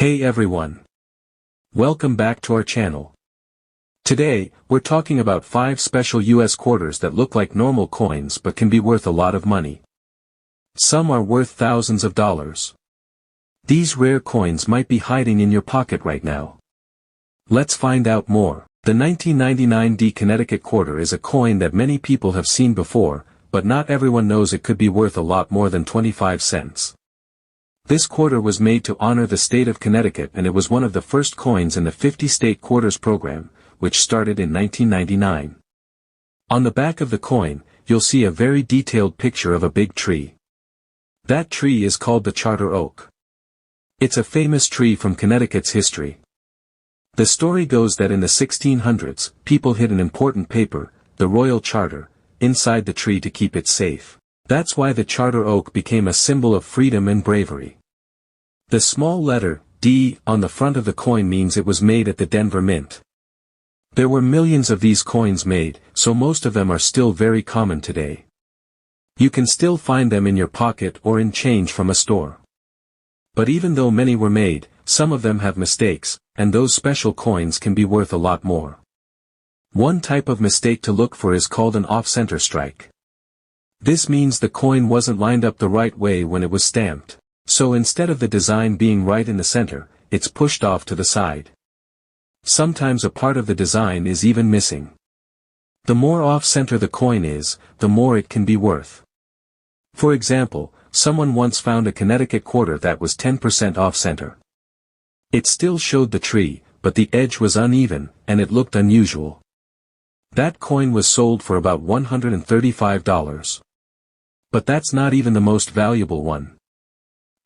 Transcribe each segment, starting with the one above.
Hey everyone! Welcome back to our channel. Today, we're talking about 5 special US quarters that look like normal coins but can be worth a lot of money. Some are worth thousands of dollars. These rare coins might be hiding in your pocket right now. Let's find out more. The 1999 D Connecticut quarter is a coin that many people have seen before, but not everyone knows it could be worth a lot more than 25 cents. This quarter was made to honor the state of Connecticut, and it was one of the first coins in the 50-state quarters program, which started in 1999. On the back of the coin, you'll see a very detailed picture of a big tree. That tree is called the Charter Oak. It's a famous tree from Connecticut's history. The story goes that in the 1600s, people hid an important paper, the Royal Charter, inside the tree to keep it safe. That's why the Charter Oak became a symbol of freedom and bravery. The small letter, D, on the front of the coin means it was made at the Denver Mint. There were millions of these coins made, so most of them are still very common today. You can still find them in your pocket or in change from a store. But even though many were made, some of them have mistakes, and those special coins can be worth a lot more. One type of mistake to look for is called an off-center strike. This means the coin wasn't lined up the right way when it was stamped. So instead of the design being right in the center, it's pushed off to the side. Sometimes a part of the design is even missing. The more off-center the coin is, the more it can be worth. For example, someone once found a Connecticut quarter that was 10% off-center. It still showed the tree, but the edge was uneven, and it looked unusual. That coin was sold for about $135. But that's not even the most valuable one.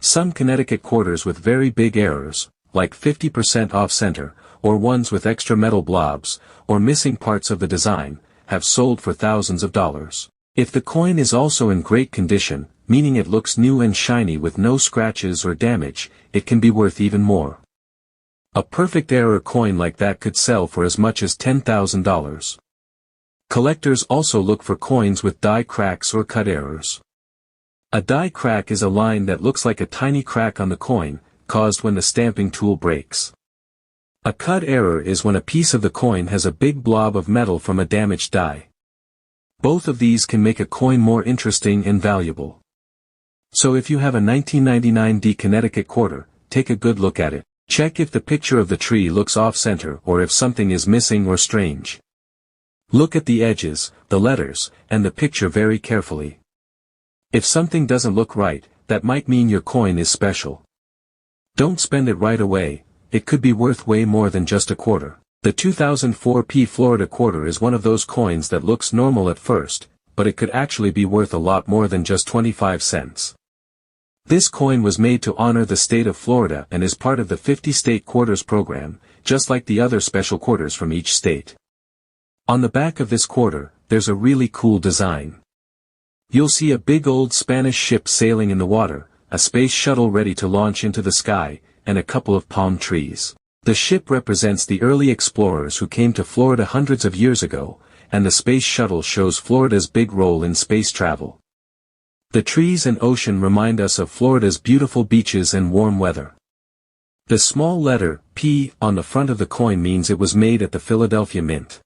Some Connecticut quarters with very big errors, like 50% off-center, or ones with extra metal blobs, or missing parts of the design, have sold for thousands of dollars. If the coin is also in great condition, meaning it looks new and shiny with no scratches or damage, it can be worth even more. A perfect error coin like that could sell for as much as $10,000. Collectors also look for coins with die cracks or cut errors. A die crack is a line that looks like a tiny crack on the coin, caused when the stamping tool breaks. A cut error is when a piece of the coin has a big blob of metal from a damaged die. Both of these can make a coin more interesting and valuable. So if you have a 1999 D Connecticut quarter, take a good look at it. Check if the picture of the tree looks off-center or if something is missing or strange. Look at the edges, the letters, and the picture very carefully. If something doesn't look right, that might mean your coin is special. Don't spend it right away, it could be worth way more than just a quarter. The 2004 Florida quarter is one of those coins that looks normal at first, but it could actually be worth a lot more than just 25 cents. This coin was made to honor the state of Florida and is part of the 50-state quarters program, just like the other special quarters from each state. On the back of this quarter, there's a really cool design. You'll see a big old Spanish ship sailing in the water, a space shuttle ready to launch into the sky, and a couple of palm trees. The ship represents the early explorers who came to Florida hundreds of years ago, and the space shuttle shows Florida's big role in space travel. The trees and ocean remind us of Florida's beautiful beaches and warm weather. The small letter, P, on the front of the coin means it was made at the Philadelphia Mint.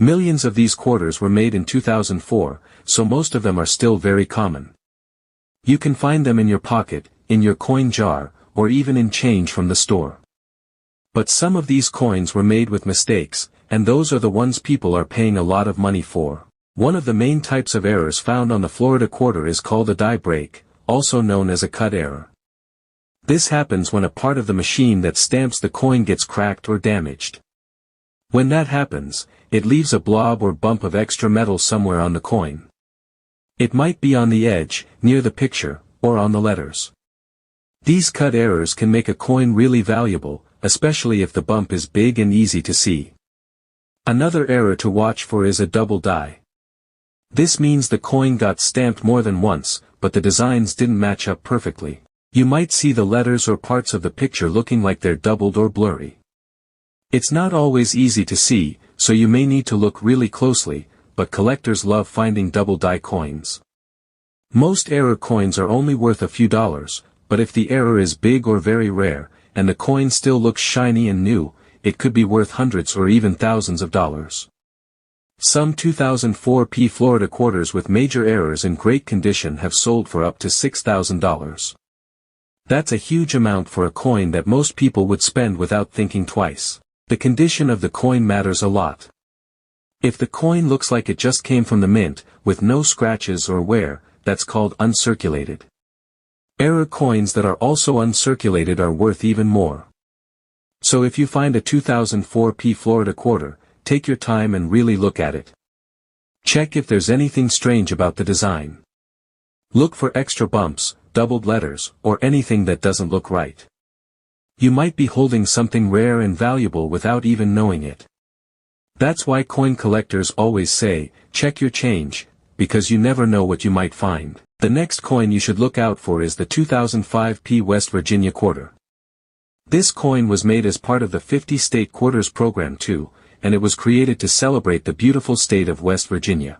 Millions of these quarters were made in 2004, so most of them are still very common. You can find them in your pocket, in your coin jar, or even in change from the store. But some of these coins were made with mistakes, and those are the ones people are paying a lot of money for. One of the main types of errors found on the Florida quarter is called a die break, also known as a cut error. This happens when a part of the machine that stamps the coin gets cracked or damaged. When that happens, it leaves a blob or bump of extra metal somewhere on the coin. It might be on the edge, near the picture, or on the letters. These cut errors can make a coin really valuable, especially if the bump is big and easy to see. Another error to watch for is a double die. This means the coin got stamped more than once, but the designs didn't match up perfectly. You might see the letters or parts of the picture looking like they're doubled or blurry. It's not always easy to see, so you may need to look really closely, but collectors love finding double die coins. Most error coins are only worth a few dollars, but if the error is big or very rare, and the coin still looks shiny and new, it could be worth hundreds or even thousands of dollars. Some 2004 Florida quarters with major errors in great condition have sold for up to $6,000. That's a huge amount for a coin that most people would spend without thinking twice. The condition of the coin matters a lot. If the coin looks like it just came from the mint, with no scratches or wear, that's called uncirculated. Error coins that are also uncirculated are worth even more. So if you find a 2004 Florida quarter, take your time and really look at it. Check if there's anything strange about the design. Look for extra bumps, doubled letters, or anything that doesn't look right. You might be holding something rare and valuable without even knowing it. That's why coin collectors always say, check your change, because you never know what you might find. The next coin you should look out for is the 2005 West Virginia quarter. This coin was made as part of the 50-state quarters program too, and it was created to celebrate the beautiful state of West Virginia.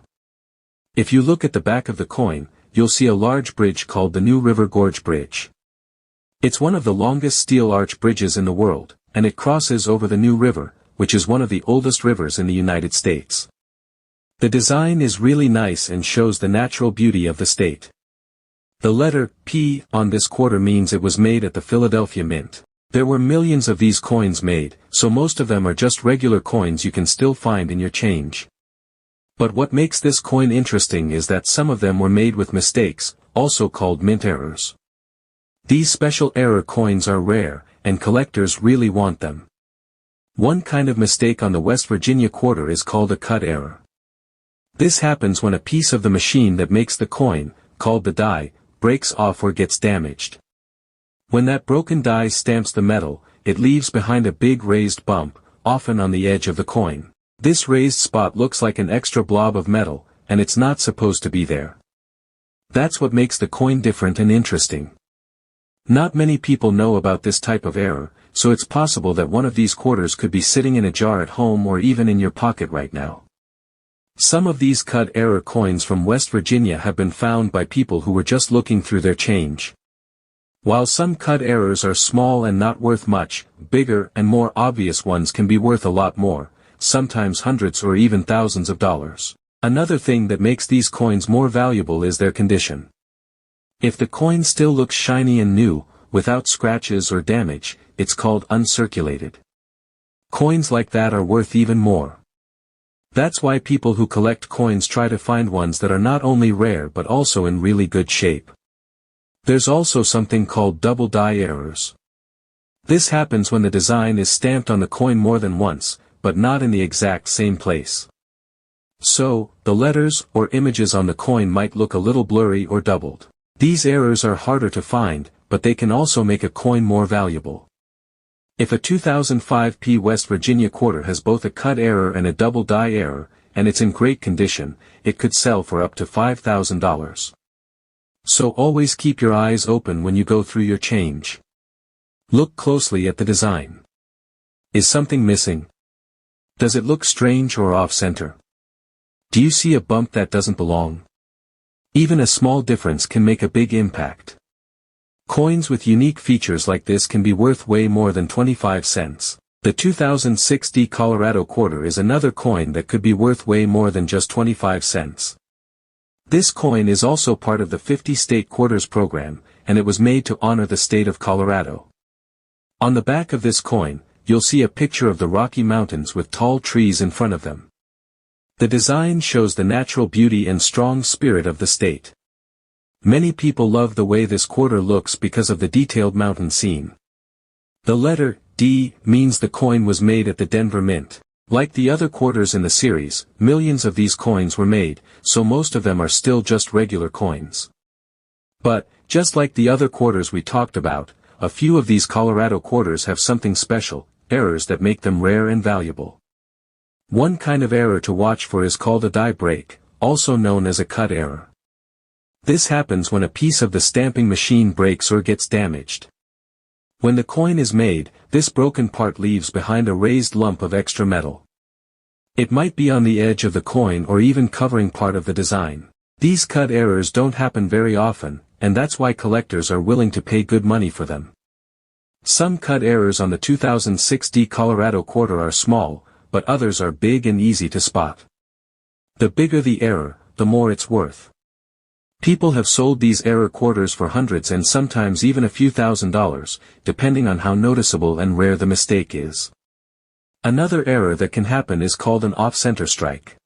If you look at the back of the coin, you'll see a large bridge called the New River Gorge Bridge. It's one of the longest steel arch bridges in the world, and it crosses over the New River, which is one of the oldest rivers in the United States. The design is really nice and shows the natural beauty of the state. The letter P on this quarter means it was made at the Philadelphia Mint. There were millions of these coins made, so most of them are just regular coins you can still find in your change. But what makes this coin interesting is that some of them were made with mistakes, also called mint errors. These special error coins are rare, and collectors really want them. One kind of mistake on the West Virginia quarter is called a cut error. This happens when a piece of the machine that makes the coin, called the die, breaks off or gets damaged. When that broken die stamps the metal, it leaves behind a big raised bump, often on the edge of the coin. This raised spot looks like an extra blob of metal, and it's not supposed to be there. That's what makes the coin different and interesting. Not many people know about this type of error, so it's possible that one of these quarters could be sitting in a jar at home or even in your pocket right now. Some of these cut error coins from West Virginia have been found by people who were just looking through their change. While some cut errors are small and not worth much, bigger and more obvious ones can be worth a lot more, sometimes hundreds or even thousands of dollars. Another thing that makes these coins more valuable is their condition. If the coin still looks shiny and new, without scratches or damage, it's called uncirculated. Coins like that are worth even more. That's why people who collect coins try to find ones that are not only rare but also in really good shape. There's also something called double die errors. This happens when the design is stamped on the coin more than once, but not in the exact same place. So, the letters or images on the coin might look a little blurry or doubled. These errors are harder to find, but they can also make a coin more valuable. If a 2005 West Virginia quarter has both a cut error and a double die error, and it's in great condition, it could sell for up to $5,000. So always keep your eyes open when you go through your change. Look closely at the design. Is something missing? Does it look strange or off-center? Do you see a bump that doesn't belong? Even a small difference can make a big impact. Coins with unique features like this can be worth way more than 25 cents. The 2006 Colorado quarter is another coin that could be worth way more than just 25 cents. This coin is also part of the 50-state quarters program, and it was made to honor the state of Colorado. On the back of this coin, you'll see a picture of the Rocky Mountains with tall trees in front of them. The design shows the natural beauty and strong spirit of the state. Many people love the way this quarter looks because of the detailed mountain scene. The letter D means the coin was made at the Denver Mint. Like the other quarters in the series, millions of these coins were made, so most of them are still just regular coins. But, just like the other quarters we talked about, a few of these Colorado quarters have something special, errors that make them rare and valuable. One kind of error to watch for is called a die break, also known as a cut error. This happens when a piece of the stamping machine breaks or gets damaged. When the coin is made, this broken part leaves behind a raised lump of extra metal. It might be on the edge of the coin or even covering part of the design. These cut errors don't happen very often, and that's why collectors are willing to pay good money for them. Some cut errors on the 2006 D Colorado quarter are small, but others are big and easy to spot. The bigger the error, the more it's worth. People have sold these error quarters for hundreds and sometimes even a few $1,000s, depending on how noticeable and rare the mistake is. Another error that can happen is called an off-center strike.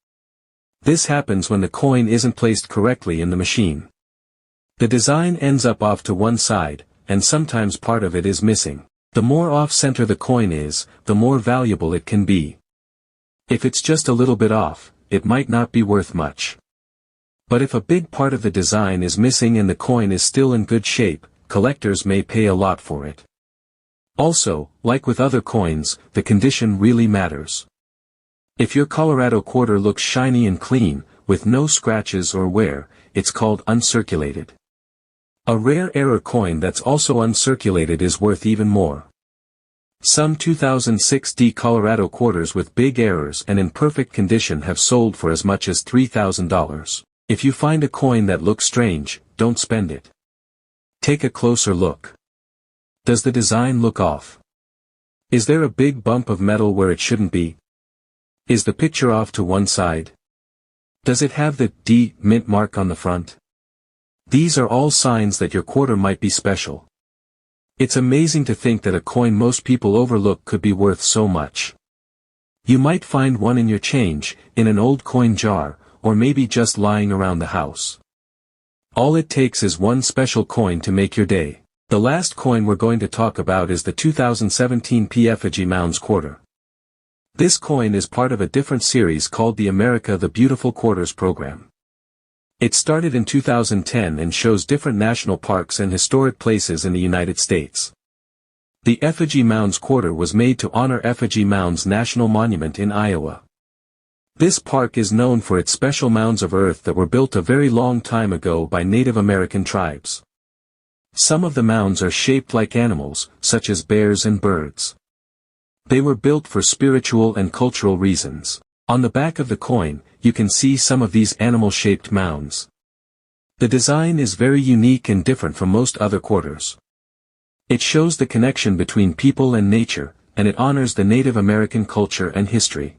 This happens when the coin isn't placed correctly in the machine. The design ends up off to one side, and sometimes part of it is missing. The more off-center the coin is, the more valuable it can be. If it's just a little bit off, it might not be worth much. But if a big part of the design is missing and the coin is still in good shape, collectors may pay a lot for it. Also, like with other coins, the condition really matters. If your Colorado quarter looks shiny and clean, with no scratches or wear, it's called uncirculated. A rare error coin that's also uncirculated is worth even more. Some 2006 D Colorado quarters with big errors and in perfect condition have sold for as much as $3,000. If you find a coin that looks strange, don't spend it. Take a closer look. Does the design look off? Is there a big bump of metal where it shouldn't be? Is the picture off to one side? Does it have the D mint mark on the front? These are all signs that your quarter might be special. It's amazing to think that a coin most people overlook could be worth so much. You might find one in your change, in an old coin jar, or maybe just lying around the house. All it takes is one special coin to make your day. The last coin we're going to talk about is the 2017 P Effigy Mounds quarter. This coin is part of a different series called the America the Beautiful Quarters program. It started in 2010 and shows different national parks and historic places in the United States. The Effigy Mounds quarter was made to honor Effigy Mounds National Monument in Iowa. This park is known for its special mounds of earth that were built a very long time ago by Native American tribes. Some of the mounds are shaped like animals, such as bears and birds. They were built for spiritual and cultural reasons. On the back of the coin, you can see some of these animal-shaped mounds. The design is very unique and different from most other quarters. It shows the connection between people and nature, and it honors the Native American culture and history.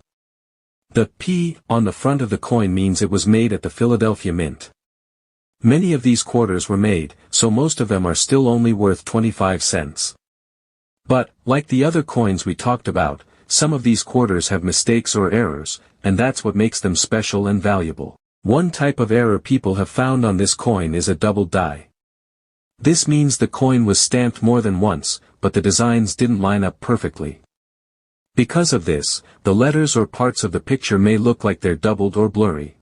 The P on the front of the coin means it was made at the Philadelphia Mint. Many of these quarters were made, so most of them are still only worth 25 cents. But, like the other coins we talked about, some of these quarters have mistakes or errors, and that's what makes them special and valuable. One type of error people have found on this coin is a double die. This means the coin was stamped more than once, but the designs didn't line up perfectly. Because of this, the letters or parts of the picture may look like they're doubled or blurry.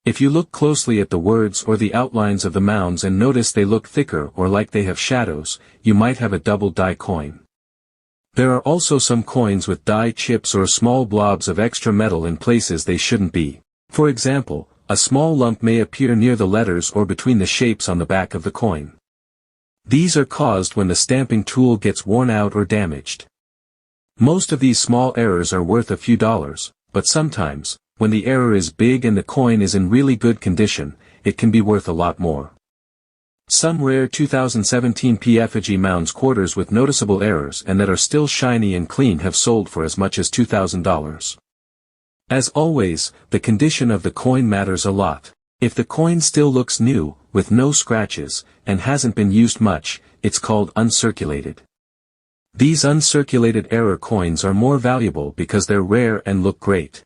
If you look closely at the words or the outlines of the mounds and notice they look thicker or like they have shadows, you might have a double die coin. There are also some coins with die chips or small blobs of extra metal in places they shouldn't be. For example, a small lump may appear near the letters or between the shapes on the back of the coin. These are caused when the stamping tool gets worn out or damaged. Most of these small errors are worth a few dollars, but sometimes, when the error is big and the coin is in really good condition, it can be worth a lot more. Some rare 2017 P Effigy Mounds quarters with noticeable errors and that are still shiny and clean have sold for as much as $2,000. As always, the condition of the coin matters a lot. If the coin still looks new, with no scratches, and hasn't been used much, it's called uncirculated. These uncirculated error coins are more valuable because they're rare and look great.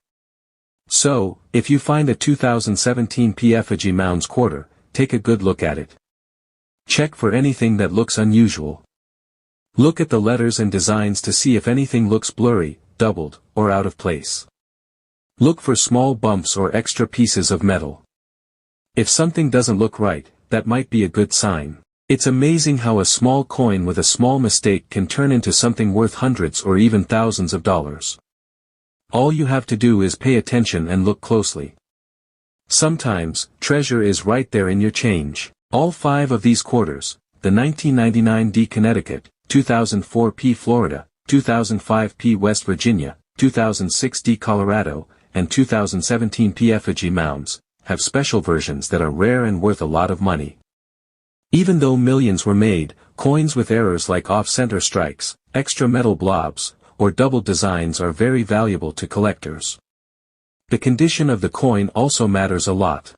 So, if you find a 2017 P Effigy Mounds quarter, take a good look at it. Check for anything that looks unusual. Look at the letters and designs to see if anything looks blurry, doubled, or out of place. Look for small bumps or extra pieces of metal. If something doesn't look right, that might be a good sign. It's amazing how a small coin with a small mistake can turn into something worth hundreds or even thousands of dollars. All you have to do is pay attention and look closely. Sometimes, treasure is right there in your change. All 5 of these quarters, the 1999 D Connecticut, 2004 P Florida, 2005 P West Virginia, 2006 D Colorado, and 2017 P Effigy Mounds, have special versions that are rare and worth a lot of money. Even though millions were made, coins with errors like off-center strikes, extra metal blobs, or double designs are very valuable to collectors. The condition of the coin also matters a lot.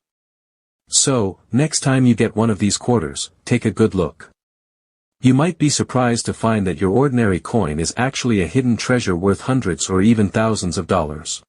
So, next time you get one of these quarters, take a good look. You might be surprised to find that your ordinary coin is actually a hidden treasure worth hundreds or even thousands of dollars.